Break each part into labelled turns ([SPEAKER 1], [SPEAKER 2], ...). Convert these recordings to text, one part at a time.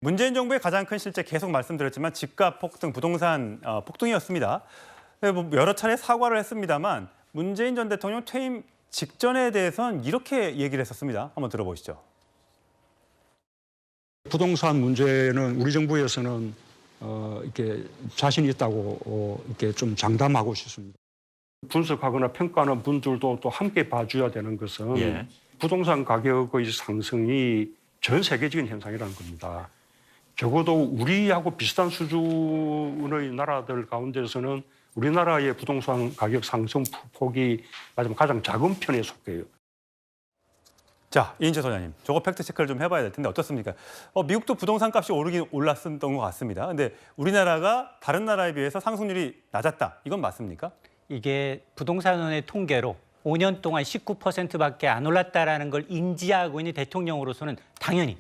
[SPEAKER 1] 문재인 정부의 가장 큰 실제 계속 말씀드렸지만 집값 폭등, 부동산 폭등이었습니다. 뭐 여러 차례 사과를 했습니다만 문재인 전 대통령 퇴임 직전에 대해서는 이렇게 얘기를 했었습니다. 한번 들어보시죠.
[SPEAKER 2] 부동산 문제는 우리 정부에서는 이렇게 자신이 있다고 이렇게 좀 장담하고 싶습니다. 분석하거나 평가하는 분들도 또 함께 봐줘야 되는 것은 부동산 가격의 상승이 전 세계적인 현상이라는 겁니다. 적어도 우리하고 비슷한 수준의 나라들 가운데서는 우리나라의 부동산 가격 상승 폭이 가장 작은 편에 속해요.
[SPEAKER 1] 자, 이인철 소장님, 저거 팩트 체크를 좀 해봐야 될 텐데 어떻습니까? 미국도 부동산 값이 오르긴 올랐던 것 같습니다. 근데 우리나라가 다른 나라에 비해서 상승률이 낮았다. 이건 맞습니까?
[SPEAKER 3] 이게 부동산원의 통계로 5년 동안 19%밖에 안 올랐다라는 걸 인지하고 있는 대통령으로서는 당연히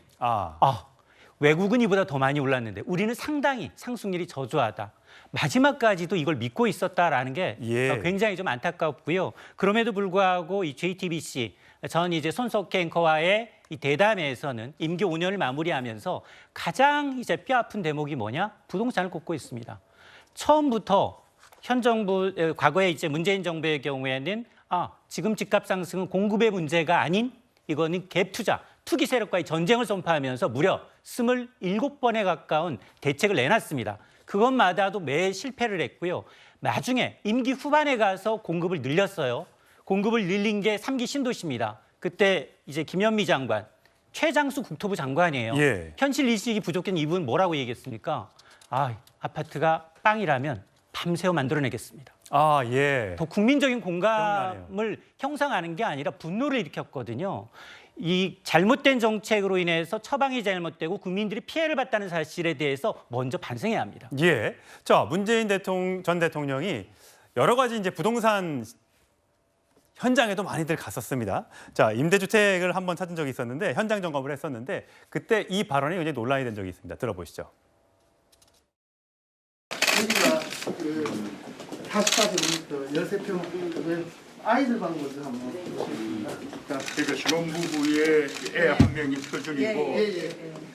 [SPEAKER 3] 외국은 이보다 더 많이 올랐는데 우리는 상당히 상승률이 저조하다. 마지막까지도 이걸 믿고 있었다라는 게 굉장히 좀 안타깝고요. 그럼에도 불구하고 이 JTBC 전 이제 손석희 앵커와의 이 대담회에서는 임기 5년을 마무리하면서 가장 이제 뼈아픈 대목이 뭐냐? 부동산을 꼽고 있습니다. 처음부터 현 정부 과거에 이제 문재인 정부의 경우에는 지금 집값 상승은 공급의 문제가 아닌 이거는 갭 투자, 투기 세력과의 전쟁을 선포하면서 무려 27번에 가까운 대책을 내놨습니다. 그것마다도 매 실패를 했고요. 나중에 임기 후반에 가서 공급을 늘렸어요. 공급을 늘린 게 3기 신도시입니다. 그때 이제 김현미 장관, 최장수 국토부 장관이에요. 현실 인식이 부족한 이분 뭐라고 얘기했습니까? 아파트가 빵이라면 밤새워 만들어내겠습니다. 더 국민적인 공감을 형성하는 게 아니라 분노를 일으켰거든요. 이 잘못된 정책으로 인해서 처방이 잘못되고 국민들이 피해를 봤다는 사실에 대해서 먼저 반성해야 합니다.
[SPEAKER 1] 자, 문재인 전 대통령이 여러 가지 이제 부동산 현장에도 많이들 갔었습니다. 자, 임대주택을 한번 찾은 적이 있었는데 현장 점검을 했었는데 그때 이 발언이 굉장히 논란이 된 적이 있습니다. 들어보시죠.
[SPEAKER 4] 여기가 44제곱미터 13평 아이들 방 먼저 한번 보겠습니다.
[SPEAKER 5] 그러니까 신혼부부의 애 한 명이 표준이고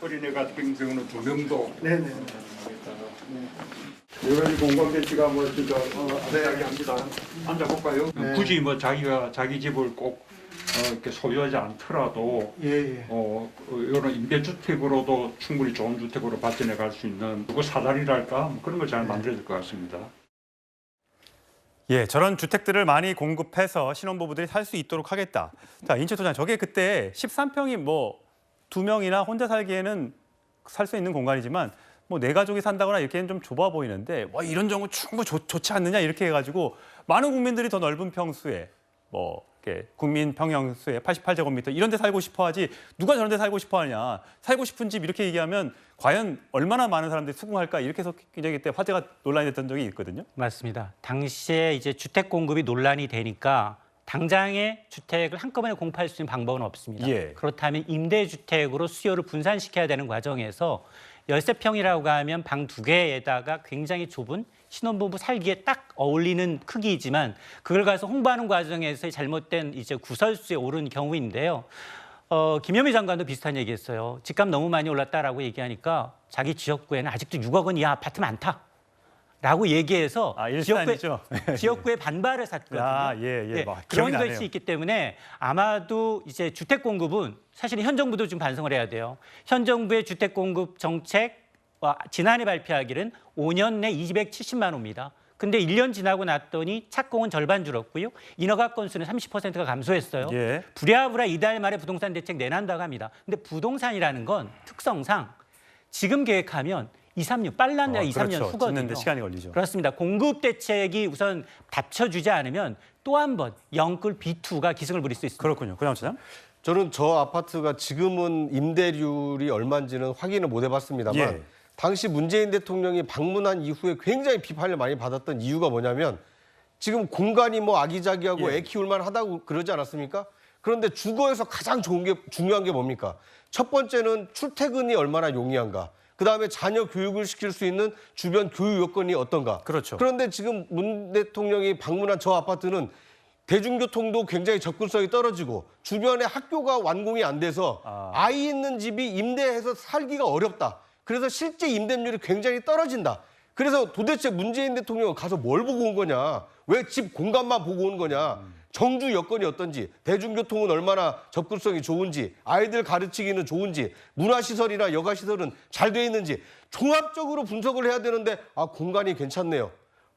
[SPEAKER 5] 어린애 같은 경우는 2명도.
[SPEAKER 4] 네네.
[SPEAKER 5] 여러 가지 공감대치가 뭐 진짜 이야기합니다. 앉아볼까요? 굳이 뭐 자기가 자기 집을 꼭 이렇게 소유하지 않더라도 이런 임대주택으로도 충분히 좋은 주택으로 발전해 갈 수 있는 누구 사다리랄까 뭐 그런 걸 잘 만들어야 될 것 같습니다.
[SPEAKER 1] 저런 주택들을 많이 공급해서 신혼부부들이 살 수 있도록 하겠다. 자, 인철 소장, 저게 그때 13평이 뭐 2명이나 혼자 살기에는 살 수 있는 공간이지만 뭐 내 가족이 산다거나 이렇게는 좀 좁아 보이는데 이런 정도 충분히 좋지 않느냐 이렇게 해가지고 많은 국민들이 더 넓은 평수에 이렇게 국민 평형수에 88제곱미터 이런 데 살고 싶어 하지 누가 저런 데 살고 싶어 하냐. 살고 싶은 집 이렇게 얘기하면 과연 얼마나 많은 사람들이 수긍할까 이렇게 해서 굉장히 그때 화제가 논란이 됐던 적이 있거든요.
[SPEAKER 3] 맞습니다. 당시에 이제 주택 공급이 논란이 되니까 당장에 주택을 한꺼번에 공급할 수 있는 방법은 없습니다. 그렇다면 임대주택으로 수요를 분산시켜야 되는 과정에서 13평이라고 하면 방 2개에다가 굉장히 좁은 신혼부부 살기에 딱 어울리는 크기이지만 그걸 가서 홍보하는 과정에서 잘못된 이제 구설수에 오른 경우인데요. 김현미 장관도 비슷한 얘기했어요. 집값 너무 많이 올랐다라고 얘기하니까 자기 지역구에는 아직도 6억 원 이하 아파트 많다. 라고 얘기해서 지역구에 반발을 샀거든요. 그런 것이 있기 때문에 아마도 이제 주택 공급은 사실은 현 정부도 좀 반성을 해야 돼요. 현 정부의 주택 공급 정책 지난해 발표하기는 5년 내 270만 호입니다. 근데 1년 지나고 났더니 착공은 절반 줄었고요. 인허가 건수는 30%가 감소했어요. 부랴부랴 이달 말에 부동산 대책 내난다고 합니다. 근데 부동산이라는 건 특성상 지금 계획하면 2, 3년, 빨라야 2, 3년 후거든요.
[SPEAKER 1] 짓는데 시간이 걸리죠.
[SPEAKER 3] 그렇습니다. 공급 대책이 우선 받쳐주지 않으면 또 한 번 영끌 B2가 기승을 부릴 수 있습니다.
[SPEAKER 1] 그렇군요. 그다음 차장?
[SPEAKER 6] 저는 저 아파트가 지금은 임대료율이 얼마인지는 확인을 못 해봤습니다만 당시 문재인 대통령이 방문한 이후에 굉장히 비판을 많이 받았던 이유가 뭐냐면 지금 공간이 뭐 아기자기하고 애 키울만 하다고 그러지 않았습니까? 그런데 주거에서 가장 중요한 게 뭡니까? 첫 번째는 출퇴근이 얼마나 용이한가. 그다음에 자녀 교육을 시킬 수 있는 주변 교육 여건이 어떤가. 그런데 지금 문 대통령이 방문한 저 아파트는 대중교통도 굉장히 접근성이 떨어지고 주변에 학교가 완공이 안 돼서 아이 있는 집이 임대해서 살기가 어렵다. 그래서 실제 임대료율이 굉장히 떨어진다. 그래서 도대체 문재인 대통령은 가서 뭘 보고 온 거냐? 왜 집 공간만 보고 온 거냐? 정주 여건이 어떤지, 대중교통은 얼마나 접근성이 좋은지, 아이들 가르치기는 좋은지, 문화시설이나 여가시설은 잘 돼 있는지 종합적으로 분석을 해야 되는데 공간이 괜찮네요.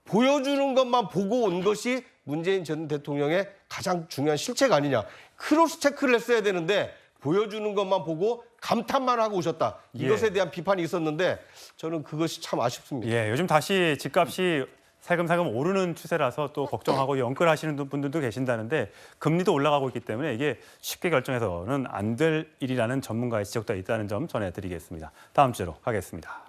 [SPEAKER 6] 보여주는 것만 보고 온 것이 문재인 전 대통령의 가장 중요한 실체가 아니냐. 크로스 체크를 했어야 되는데 보여주는 것만 보고 감탄만 하고 오셨다. 이것에 대한 비판이 있었는데 저는 그것이 참 아쉽습니다.
[SPEAKER 1] 예, 요즘 다시 집값이 살금살금 오르는 추세라서 또 걱정하고 연끌하시는 분들도 계신다는데 금리도 올라가고 있기 때문에 이게 쉽게 결정해서는 안 될 일이라는 전문가의 지적도 있다는 점 전해드리겠습니다. 다음 주제로 가겠습니다.